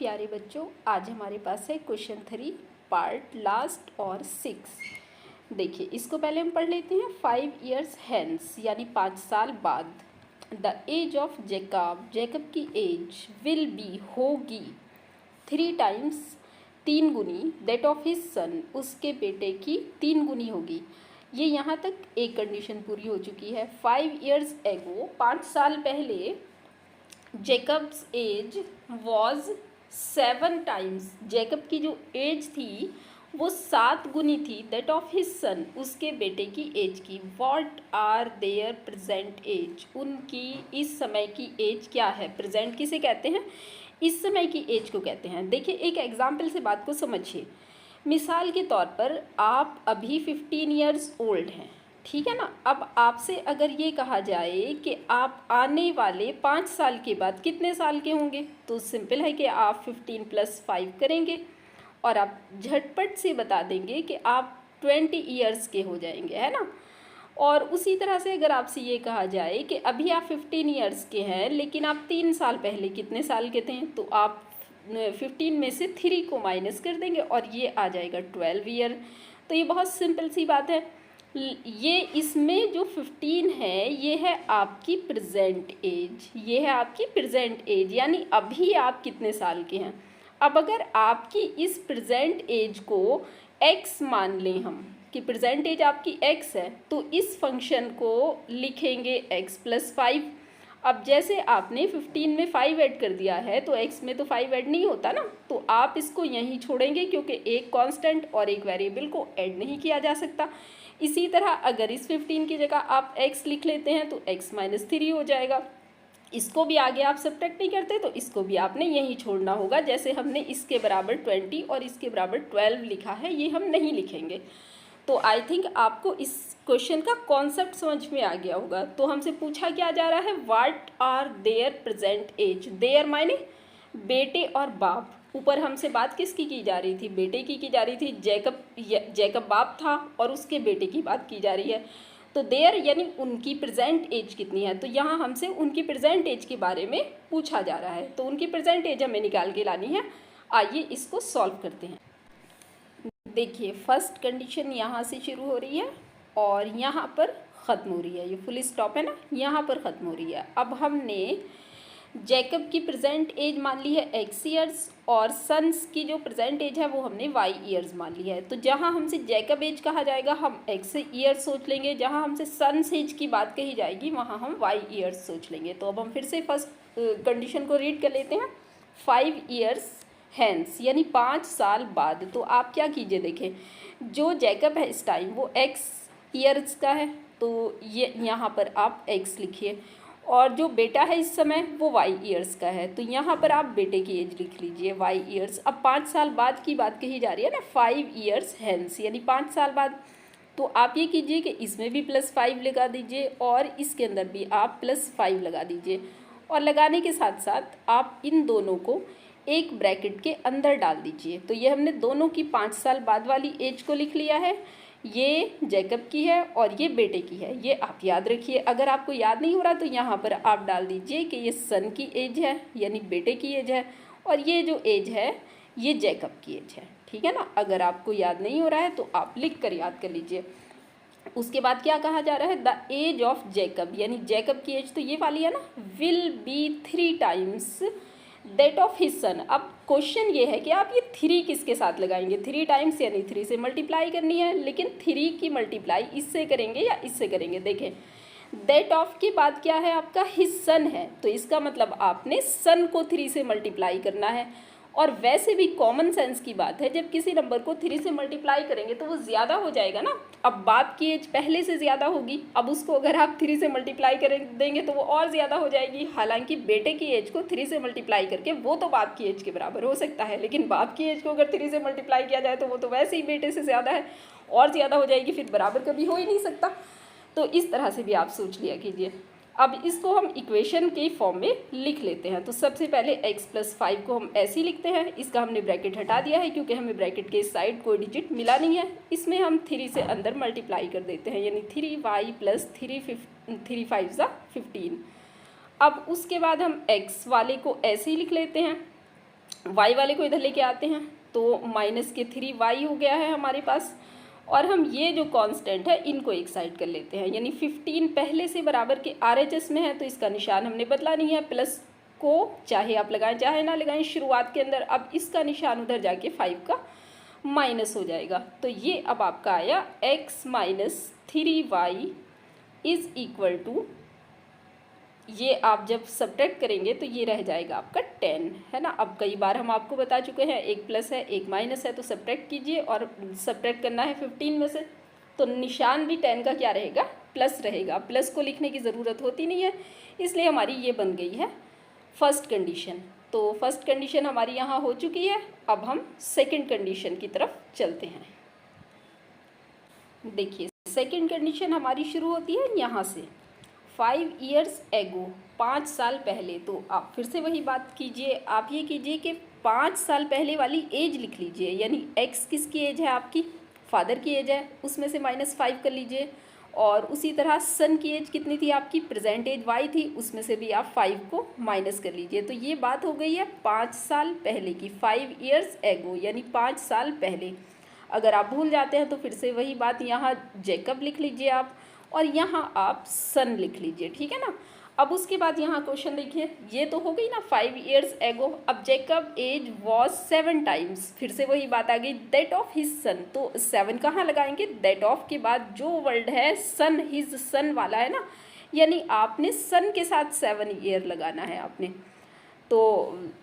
प्यारे बच्चों, आज हमारे पास है क्वेश्चन 3 पार्ट लास्ट और 6। देखिए, इसको पहले हम पढ़ लेते हैं। 5 years hence यानी 5 साल बाद, द एज ऑफ जैकब की एज विल बी होगी 3 times 3 गुनी दैट ऑफ हिज सन, उसके बेटे की 3 गुनी होगी। ये यहाँ तक एक कंडीशन पूरी हो चुकी है। 5 years ago 5 साल पहले Jacob's age was 7 times, Jacob की जो एज थी वो 7 गुनी थी दैट ऑफ हिज सन, उसके बेटे की एज की। What are their present age, उनकी इस समय की एज क्या है। प्रेजेंट किसे कहते हैं, इस समय की एज को कहते हैं। देखिए, एक एग्जाम्पल से बात को समझिए। मिसाल के तौर पर आप अभी 15 years ओल्ड हैं, ठीक है ना। अब आपसे अगर ये कहा जाए कि आप आने वाले 5 साल के बाद कितने साल के होंगे, तो सिंपल है कि आप 15 + 5 करेंगे और आप झटपट से बता देंगे कि आप 20 years के हो जाएंगे, है ना। और उसी तरह से अगर आपसे ये कहा जाए कि अभी आप 15 years के हैं लेकिन आप 3 साल पहले कितने साल के थे, तो आप 15 में से 3 को माइनस कर देंगे और ये आ जाएगा 12 year। तो ये बहुत सिंपल सी बात है। ये इसमें जो 15 है ये है आपकी प्रेजेंट एज, ये है आपकी प्रेजेंट एज, यानी अभी आप कितने साल के हैं। अब अगर आपकी इस प्रेजेंट एज को x मान लें हम कि प्रेजेंट एज आपकी x है, तो इस फंक्शन को लिखेंगे x + 5। अब जैसे आपने 15 में 5 ऐड कर दिया है तो x में तो 5 ऐड नहीं होता ना, तो आप इसको यहीं छोड़ेंगे क्योंकि एक कांस्टेंट और एक वेरिएबल को ऐड नहीं किया जा सकता। इसी तरह अगर इस 15 की जगह आप x लिख लेते हैं तो x - 3 हो जाएगा। इसको भी आगे आप सब्ट्रैक्ट नहीं करते तो इसको भी आपने यहीं छोड़ना होगा। जैसे हमने इसके बराबर 20 और इसके बराबर 12 लिखा है, ये हम नहीं लिखेंगे। तो आई थिंक आपको इस क्वेश्चन का कॉन्सेप्ट समझ में आ गया होगा। तो हमसे पूछा क्या जा रहा है, what are their present age. Their मायने बेटे और बाप। ऊपर हमसे बात किसकी की जा रही थी, बेटे की जा रही थी। जैकब बाप था और उसके बेटे की बात की जा रही है। तो देयर यानी उनकी प्रेजेंट एज कितनी है, तो यहाँ हमसे उनकी प्रेजेंट एज के बारे में पूछा जा रहा है। तो उनकी प्रेजेंट एज हमें निकाल के लानी है। आइए इसको सॉल्व करते हैं। देखिए, फर्स्ट कंडीशन यहाँ से शुरू हो रही है और यहाँ पर ख़त्म हो रही है। ये फुल स्टॉप है ना, यहाँ पर ख़त्म हो रही है। अब हमने जैकब की प्रेजेंट एज मान ली है x years और सन्स की जो प्रेजेंट एज है वो हमने y years मान ली है। तो जहाँ हमसे जैकब एज कहा जाएगा हम x years सोच लेंगे, जहाँ हमसे सन्स एज की बात कही जाएगी वहाँ हम y years सोच लेंगे। तो अब हम फिर से फर्स्ट कंडीशन को रीड कर लेते हैं। 5 years hence यानी 5 साल बाद। तो आप क्या कीजिए, देखें जो जैकब है इस टाइम वो x years का है, तो ये यहाँ पर आप x लिखिए, और जो बेटा है इस समय वो y years का है, तो यहाँ पर आप बेटे की एज लिख लीजिए y years। अब 5 साल बाद की बात कही जा रही है ना, 5 years hence यानी 5 साल बाद। तो आप ये कीजिए कि इसमें भी +5 लगा दीजिए और इसके अंदर भी आप +5 लगा दीजिए, और लगाने के साथ साथ आप इन दोनों को एक ब्रैकेट के अंदर डाल दीजिए। तो ये हमने दोनों की 5 साल बाद वाली एज को लिख लिया है। ये जैकब की है और ये बेटे की है, ये आप याद रखिए। अगर आपको याद नहीं हो रहा तो यहाँ पर आप डाल दीजिए कि ये सन की एज है यानी बेटे की एज है, और ये जो एज है ये जैकब की एज है, ठीक है ना। अगर आपको याद नहीं हो रहा है तो आप लिख कर याद कर लीजिए। उसके बाद क्या कहा जा रहा है, द एज ऑफ जैकब यानी जैकब की एज तो ये वाली है ना, will be 3 times that of his son. अब क्वेश्चन ये है कि आप ये 3 किसके साथ लगाएंगे। 3 times यानी 3 से मल्टीप्लाई करनी है, लेकिन 3 की मल्टीप्लाई इससे करेंगे या इससे करेंगे। देखें, दैट ऑफ के बाद क्या है आपका, हिज सन है, तो इसका मतलब आपने सन को 3 से मल्टीप्लाई करना है। और वैसे भी कॉमन सेंस की बात है, जब किसी नंबर को 3 से मल्टीप्लाई करेंगे तो वो ज़्यादा हो जाएगा ना। अब बाप की एज पहले से ज़्यादा होगी, अब उसको अगर आप 3 से मल्टीप्लाई कर देंगे तो वो और ज़्यादा हो जाएगी। हालांकि बेटे की एज को 3 से मल्टीप्लाई करके वो तो बाप की एज के बराबर हो सकता है, लेकिन बाप की एज को अगर 3 से मल्टीप्लाई किया जाए तो वो तो वैसे ही बेटे से ज़्यादा है, और ज़्यादा हो जाएगी, फिर बराबर कभी हो ही नहीं सकता। तो इस तरह से भी आप सोच लिया कीजिए। अब इसको हम इक्वेशन के फॉर्म में लिख लेते हैं। तो सबसे पहले x + 5 को हम ऐसे ही लिखते हैं। इसका हमने ब्रैकेट हटा दिया है क्योंकि हमें ब्रैकेट के साइड कोई डिजिट मिला नहीं है। इसमें हम 3 से अंदर मल्टीप्लाई कर देते हैं, यानी 3y + 3 5 15। अब उसके बाद हम x वाले को ऐसे ही लिख लेते हैं y वाले को इधर लेके आते हैं तो माइनस के 3y हो गया है हमारे पास। और हम ये जो कांस्टेंट है इनको एक साइड कर लेते हैं, यानी 15 पहले से बराबर के RHS में है तो इसका निशान हमने बदला नहीं है, प्लस को चाहे आप लगाएं चाहे ना लगाएं शुरुआत के अंदर। अब इसका निशान उधर जाके 5 का माइनस हो जाएगा। तो ये अब आपका आया x minus 3y is equal to, ये आप जब सब्ट्रैक्ट करेंगे तो ये रह जाएगा आपका 10, है ना। अब कई बार हम आपको बता चुके हैं एक प्लस है एक माइनस है, तो सब्ट्रैक्ट कीजिए और सब्ट्रैक्ट करना है 15 में से, तो निशान भी 10 का क्या रहेगा, प्लस रहेगा। प्लस को लिखने की ज़रूरत होती नहीं है, इसलिए हमारी ये बन गई है फर्स्ट कंडीशन। तो फर्स्ट कंडीशन हमारी यहाँ हो चुकी है। अब हम सेकेंड कंडीशन की तरफ चलते हैं। देखिए सेकेंड कंडीशन हमारी शुरू होती है यहाँ से, 5 years ago, 5 साल पहले। तो आप फिर से वही बात कीजिए, आप ये कीजिए कि 5 साल पहले वाली एज लिख लीजिए, यानी x किसकी एज है, आपकी फादर की एज है, उसमें से -5 कर लीजिए। और उसी तरह सन की एज कितनी थी आपकी, प्रेजेंट एज y थी, उसमें से भी आप 5 को माइनस कर लीजिए। तो ये बात हो गई है 5 साल पहले की, 5 years ago यानी 5 साल पहले। अगर आप भूल जाते हैं तो फिर से वही बात, यहाँ जैकब लिख लीजिए आप और यहाँ आप सन लिख लीजिए, ठीक है ना। अब उसके बाद यहाँ क्वेश्चन देखिए, ये तो हो गई ना 5 years ago। अब जैकब एज वॉज 7 times, फिर से वही बात आ गई, दैट ऑफ हिज सन। तो 7 कहाँ लगाएंगे, दैट ऑफ के बाद जो वर्ड है सन, हिज सन वाला है ना, यानी आपने सन के साथ 7 year लगाना है आपने। तो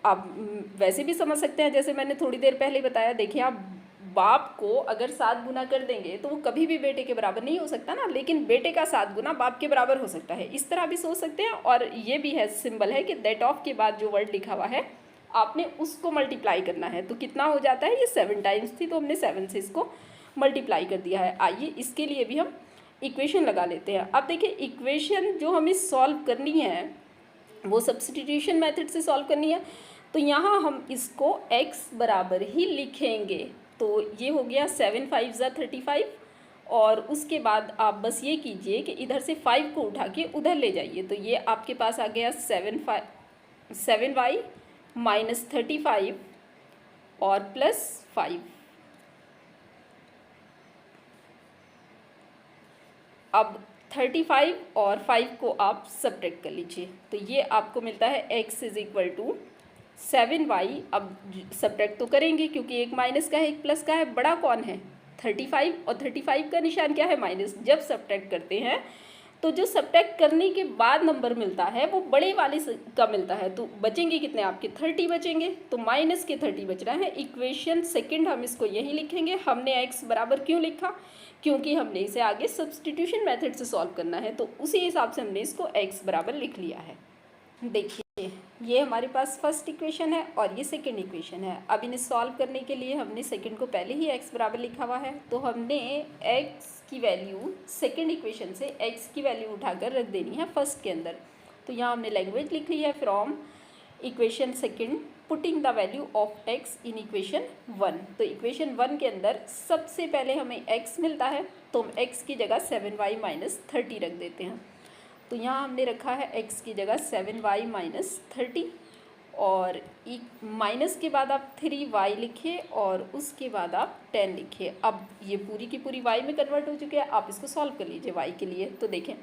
आप वैसे भी समझ सकते हैं, जैसे मैंने थोड़ी देर पहले बताया, देखिए आप बाप को अगर 7 गुना कर देंगे तो वो कभी भी बेटे के बराबर नहीं हो सकता ना, लेकिन बेटे का 7 गुना बाप के बराबर हो सकता है, इस तरह भी सोच सकते हैं। और ये भी है सिंबल है कि दैट ऑफ के बाद जो वर्ड लिखा हुआ है आपने उसको मल्टीप्लाई करना है। तो कितना हो जाता है, ये 7 times थी तो हमने 7 से इसको मल्टीप्लाई कर दिया है। आइए इसके लिए भी हम इक्वेशन लगा लेते हैं। अब देखिए इक्वेशन जो हमें सॉल्व करनी है वो सब्स्टिट्यूशन मेथड से सॉल्व करनी है। तो यहाँ हम इसको x बराबर ही लिखेंगे। तो ये हो गया 7 5 ज़ा 35, और उसके बाद आप बस ये कीजिए कि इधर से 5 को उठा के उधर ले जाइए। तो ये आपके पास आ गया 7y माइनस 35 और प्लस 5। अब 35 और 5 को आप सब्ट्रैक्ट कर लीजिए, तो ये आपको मिलता है x is equal to 7y। अब सब्ट्रैक्ट तो करेंगे क्योंकि एक माइनस का है एक प्लस का है, बड़ा कौन है 35, और 35 का निशान क्या है, माइनस। जब सब्ट्रैक्ट करते हैं तो जो सब्ट्रैक्ट करने के बाद नंबर मिलता है वो बड़े वाले का मिलता है। तो बचेंगे कितने आपके 30 बचेंगे, तो माइनस के 30 बच रहा है। इक्वेशन सेकंड हम इसको यही लिखेंगे। हमने x बराबर क्यों लिखा, क्योंकि हमने इसे आगे सब्स्टिट्यूशन मेथड से सॉल्व करना है, तो उसी हिसाब से हमने इसको x बराबर लिख लिया है। देखिए ये हमारे पास फर्स्ट इक्वेशन है और ये सेकंड इक्वेशन है। अब इन्हें सॉल्व करने के लिए हमने सेकंड को पहले ही x बराबर लिखा हुआ है, तो हमने x की वैल्यू सेकंड इक्वेशन से x की वैल्यू उठाकर रख देनी है फर्स्ट के अंदर। तो यहाँ हमने लैंग्वेज लिख ली है, from equation second putting the value of x in equation 1। तो इक्वेशन 1 के अंदर सबसे पहले हमें x मिलता है, तो हम x की जगह 7y माइनस 30 रख देते हैं। तो यहाँ हमने रखा है x की जगह 7y माइनस 30, और माइनस के बाद आप 3y लिखिए और उसके बाद आप 10 लिखिए। अब ये पूरी की पूरी y में कन्वर्ट हो चुकी है, आप इसको सॉल्व कर लीजिए y के लिए। तो देखें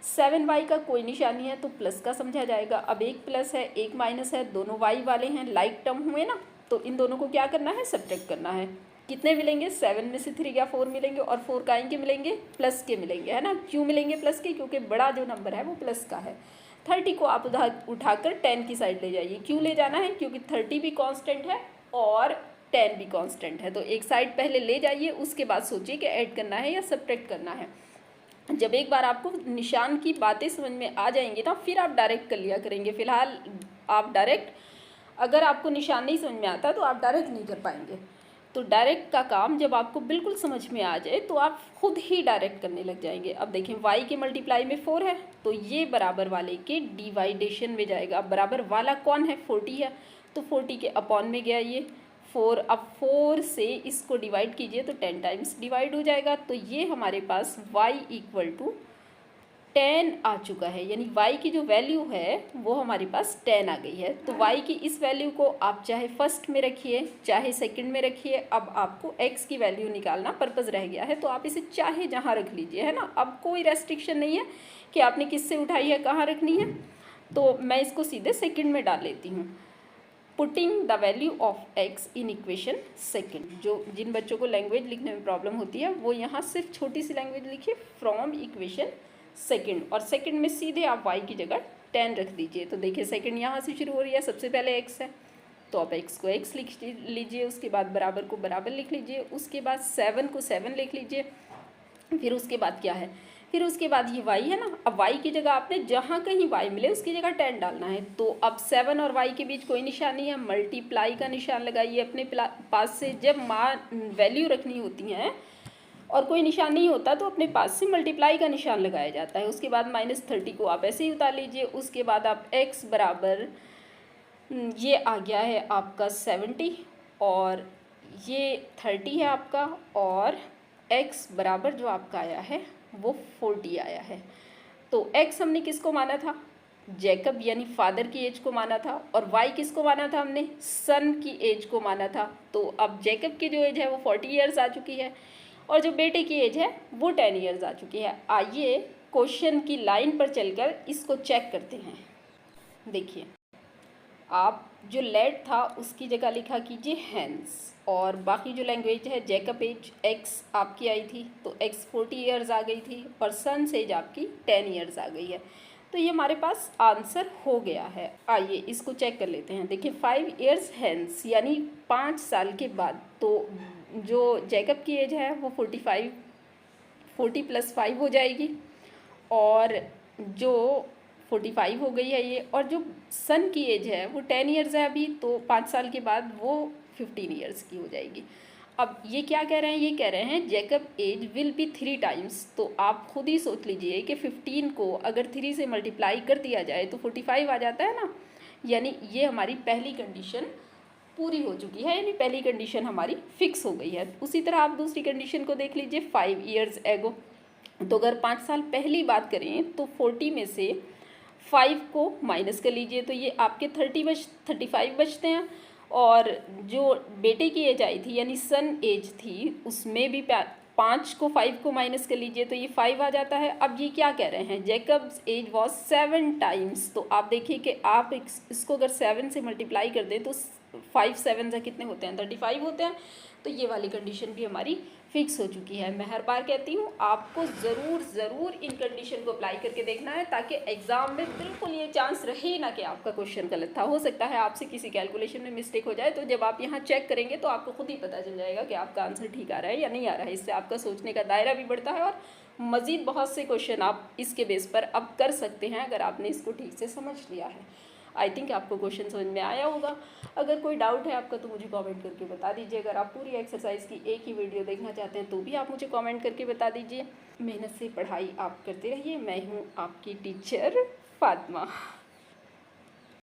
7y का कोई निशान नहीं है तो प्लस का समझा जाएगा। अब एक प्लस है एक माइनस है, दोनों y वाले हैं, लाइक टर्म हुए ना, तो इन दोनों को क्या करना है, सब्ट्रैक्ट करना है। कितने मिलेंगे, 7 में से 3 या 4 मिलेंगे, और 4 का के मिलेंगे, प्लस के मिलेंगे, है ना। क्यों मिलेंगे प्लस के, क्योंकि बड़ा जो नंबर है वो प्लस का है। 30 को आप उठाकर 10 की साइड ले जाइए। क्यों ले जाना है, क्योंकि 30 भी कांस्टेंट है और 10 भी कांस्टेंट है। तो एक साइड पहले ले जाइए, उसके बाद सोचिए कि ऐड करना है या सब्ट्रैक्ट करना है। जब एक बार आपको निशान की बातें समझ में आ जाएंगी ना, फिर आप डायरेक्ट कर लिया करेंगे। फिलहाल आप डायरेक्ट, अगर आपको निशान नहीं समझ में आता तो आप डायरेक्ट नहीं कर पाएंगे। तो डायरेक्ट का काम जब आपको बिल्कुल समझ में आ जाए तो आप खुद ही डायरेक्ट करने लग जाएंगे। अब देखें y के मल्टीप्लाई में 4 है, तो ये बराबर वाले के डिवाइडेशन में जाएगा। अब बराबर वाला कौन है, 40 है, तो 40 के अपॉन में गया ये 4। अब 4 से इसको डिवाइड कीजिए तो 10 टाइम्स डिवाइड हो जाएगा। तो ये हमारे पास y इक्वल टू 10 आ चुका है, यानी y की जो वैल्यू है वो हमारे पास 10 आ गई है। तो y की इस वैल्यू को आप चाहे फर्स्ट में रखिए चाहे सेकंड में रखिए, अब आपको x की वैल्यू निकालना पर्पज़ रह गया है, तो आप इसे चाहे जहाँ रख लीजिए, है ना। अब कोई रेस्ट्रिक्शन नहीं है कि आपने किससे उठाई है, कहाँ रखनी है। तो मैं इसको सीधे सेकंड में डाल लेती हूँ। Putting the value of x in equation second. जो जिन बच्चों को लैंग्वेज लिखने में प्रॉब्लम होती है वो यहाँ सिर्फ छोटी सी लैंग्वेज लिखिए, फ्रॉम इक्वेशन सेकंड, और सेकंड में सीधे आप y की जगह 10 रख दीजिए। तो देखिए सेकंड यहाँ से शुरू हो रही है, सबसे पहले x है, तो आप x को x लिख लीजिए, उसके बाद बराबर को बराबर लिख लीजिए, उसके बाद 7 को 7 लिख लीजिए, फिर उसके बाद क्या है, फिर उसके बाद ये y है ना। अब y की जगह आपने जहाँ कहीं y मिले उसकी जगह 10 डालना है। तो अब 7 और y के बीच कोई निशान नहीं है, मल्टीप्लाई का निशान लगाइए अपने पास से। जब वैल्यू रखनी होती है और कोई निशान नहीं होता तो अपने पास से मल्टीप्लाई का निशान लगाया जाता है। उसके बाद -30 को आप ऐसे ही उतार लीजिए। उसके बाद आप x बराबर ये आ गया है आपका 70 और ये 30 है आपका, और x बराबर जो आपका आया है वो 40 आया है। तो x हमने किसको माना था, जैकब यानी फादर की एज को माना था, और y किसको माना था हमने, सन की एज को माना था। तो अब जैकब की जो एज है वो 40 ईयर्स आ चुकी है और जो बेटे की एज है वो 10 ईयर्स आ चुकी है। आइए क्वेश्चन की लाइन पर चलकर इसको चेक करते हैं। देखिए आप जो लेड था उसकी जगह लिखा कीजिए हैंस, और बाकी जो लैंग्वेज है जैकब एज x आपकी आई थी तो x 40 ईयर्स आ गई थी, और सन्स एज आपकी 10 ईयर्स आ गई है। तो ये हमारे पास आंसर हो गया है। आइए इसको चेक कर लेते हैं। देखिए 5 ईयर्स हैंस यानी 5 साल के बाद, तो जो जैकब की एज है वो 40 + 5 हो जाएगी, और जो 45 हो गई है ये, और जो सन की एज है वो 10 ईयर्स है अभी, तो 5 साल के बाद वो 15 ईयर्स की हो जाएगी। अब ये क्या कह रहे हैं, ये कह रहे हैं Jacob age will be 3 times. तो आप खुद ही सोच लीजिए कि 15 को अगर 3 से मल्टीप्लाई कर दिया जाए तो 45 आ जाता है ना, यानी ये हमारी पहली कंडीशन पूरी हो चुकी है, यानी पहली कंडीशन हमारी फिक्स हो गई है। उसी तरह आप दूसरी कंडीशन को देख लीजिए, 5 ईयर्स एगो। तो अगर 5 साल पहली बात करें तो 40 में से 5 को माइनस कर लीजिए तो ये आपके 35 बचते हैं, और जो बेटे की एज आई थी यानी सन एज थी उसमें भी 5 को 5 को माइनस कर लीजिए तो ये 5 आ जाता है। अब ये क्या कह रहे हैं, जैकब्स एज वॉज 7 टाइम्स। तो आप देखिए कि आप इसको अगर 7 से मल्टीप्लाई कर दें तो 5 7 से कितने होते हैं, 35 होते हैं। तो ये वाली कंडीशन भी हमारी फिक्स हो चुकी है। मैं हर बार कहती हूँ आपको ज़रूर इन कंडीशन को अप्लाई करके देखना है, ताकि एग्ज़ाम में बिल्कुल ये चांस रहे ना कि आपका क्वेश्चन गलत था। हो सकता है आपसे किसी कैलकुलेशन में मिस्टेक हो जाए, तो जब आप यहाँ चेक करेंगे तो आपको खुद ही पता चल जाएगा कि आपका आंसर ठीक आ रहा है या नहीं आ रहा है। इससे आपका सोचने का दायरा भी बढ़ता है और मज़ीद बहुत से क्वेश्चन आप इसके बेस पर अब कर सकते हैं अगर आपने इसको ठीक से समझ लिया है। आई थिंक आपको क्वेश्चन समझ में आया होगा। अगर कोई डाउट है आपका तो मुझे कमेंट करके बता दीजिए। अगर आप पूरी एक्सरसाइज की एक ही वीडियो देखना चाहते हैं तो भी आप मुझे कमेंट करके बता दीजिए। मेहनत से पढ़ाई आप करते रहिए। मैं हूँ आपकी टीचर फातिमा।